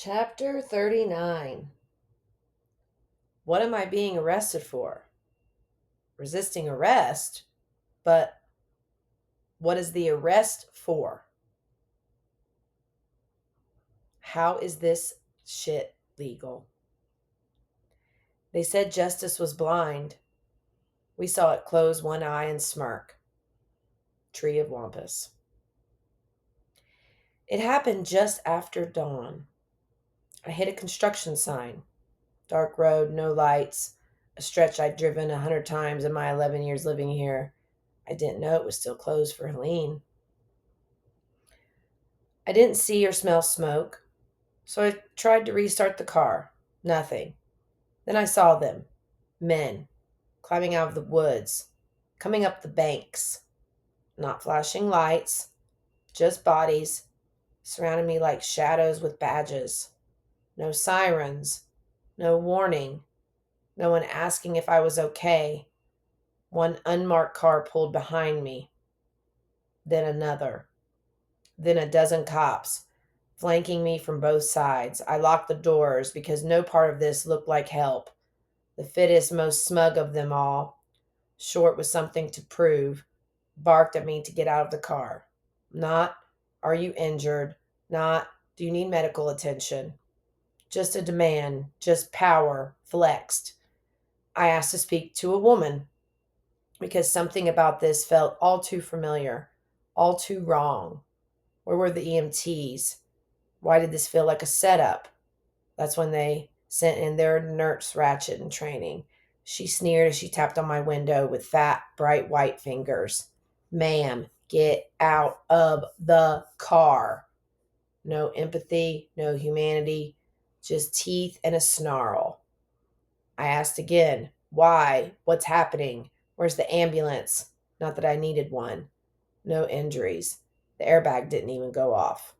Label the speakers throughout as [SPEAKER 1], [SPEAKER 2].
[SPEAKER 1] Chapter 39. What am I being arrested for? Resisting arrest? But what is the arrest for? How is this shit legal? They said justice was blind. We saw it close one eye and smirk. Tree of Wampus. It happened just after dawn. I hit a construction sign. Dark road, no lights, a stretch I'd driven 100 times in my 11 years living here. I didn't know it was still closed for Helene. I didn't see or smell smoke, so I tried to restart the car. Nothing. Then I saw them. Men. Climbing out of the woods. Coming up the banks. Not flashing lights. Just bodies. Surrounding me like shadows with badges. No sirens. No warning. No one asking if I was okay. One unmarked car pulled behind me. Then another. Then a dozen cops, flanking me from both sides. I locked the doors because no part of this looked like help. The fittest, most smug of them all, short with something to prove, barked at me to get out of the car. Not, are you injured? Not, do you need medical attention? Just a demand, just power, flexed. I asked to speak to a woman because something about this felt all too familiar, all too wrong. Where were the EMTs? Why did this feel like a setup? That's when they sent in their nurse ratchet in training. She sneered as she tapped on my window with fat, bright white fingers. Ma'am, get out of the car. No empathy, no humanity, just teeth and a snarl. I asked again, why? What's happening? Where's the ambulance? Not that I needed one. No injuries. The airbag didn't even go off.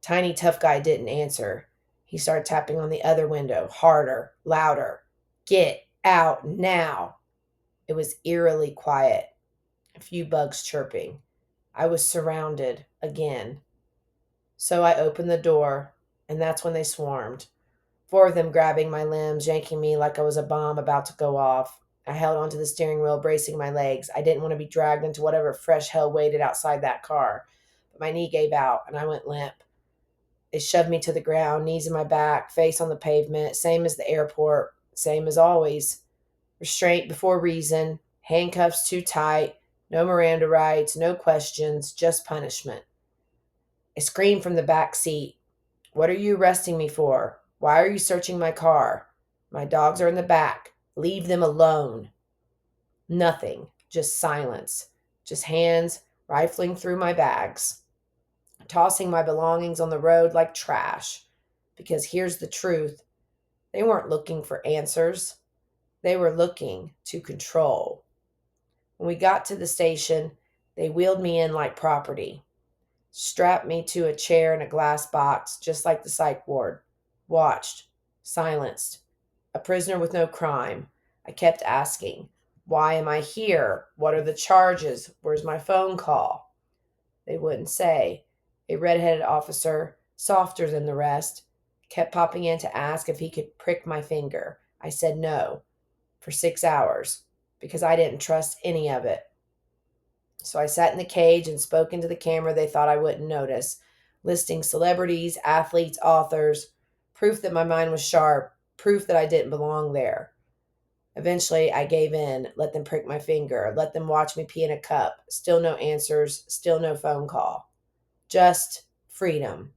[SPEAKER 1] Tiny tough guy didn't answer. He started tapping on the other window, harder, louder. Get out now. It was eerily quiet, a few bugs chirping. I was surrounded again. So I opened the door, and that's when they swarmed. Four of them grabbing my limbs, yanking me like I was a bomb about to go off. I held onto the steering wheel, bracing my legs. I didn't want to be dragged into whatever fresh hell waited outside that car. But my knee gave out, and I went limp. They shoved me to the ground, knees in my back, face on the pavement, same as the airport, same as always. Restraint before reason, handcuffs too tight, no Miranda rights, no questions, just punishment. I screamed from the back seat. What are you arresting me for? Why are you searching my car? My dogs are in the back. Leave them alone. Nothing, just silence, just hands rifling through my bags, tossing my belongings on the road like trash. Because here's the truth, they weren't looking for answers, they were looking to control. When we got to the station, they wheeled me in like property, strapped me to a chair in a glass box, just like the psych ward, watched, silenced, a prisoner with no crime. I kept asking, why am I here? What are the charges? Where's my phone call? They wouldn't say. A red-headed officer, softer than the rest, kept popping in to ask if he could prick my finger. I said no, for 6 hours, because I didn't trust any of it. So I sat in the cage and spoke into the camera they thought I wouldn't notice, listing celebrities, athletes, authors, proof that my mind was sharp, proof that I didn't belong there. Eventually, I gave in, let them prick my finger, let them watch me pee in a cup. Still no answers, still no phone call. Just freedom.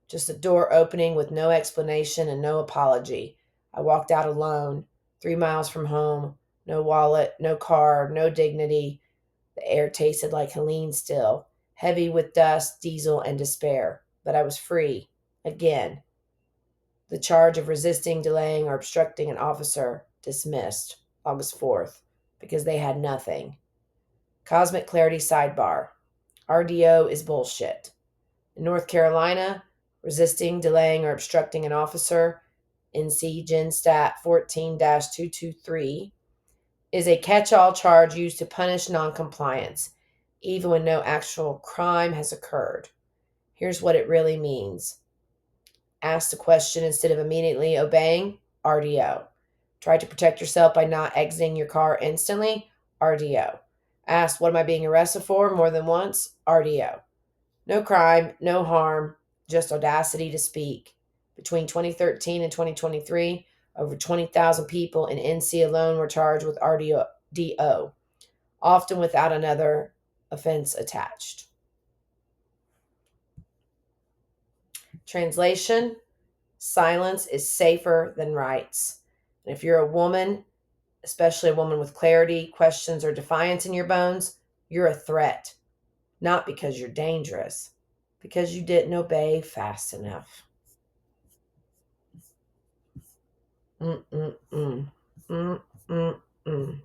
[SPEAKER 1] Just a door opening with no explanation and no apology. I walked out alone, 3 miles from home, no wallet, no car, no dignity. The air tasted like Helene still, heavy with dust, diesel, and despair. But I was free. Again. The charge of resisting, delaying, or obstructing an officer dismissed August 4th because they had nothing. Cosmic Clarity Sidebar. RDO is bullshit. In North Carolina, resisting, delaying, or obstructing an officer, NC Gen Stat 14 223, is a catch all charge used to punish noncompliance, even when no actual crime has occurred. Here's what it really means Asked a question instead of immediately obeying, RDO. Tried to protect yourself by not exiting your car instantly, RDO. Asked, what am I being arrested for more than once, RDO. No crime, no harm, just audacity to speak. Between 2013 and 2023, over 20,000 people in NC alone were charged with RDO, often without another offense attached. Translation: silence is safer than rights. And if you're a woman, especially a woman with clarity, questions, or defiance in your bones, you're a threat. Not because you're dangerous, because you didn't obey fast enough. Mm-mm-mm. Mm-mm-mm.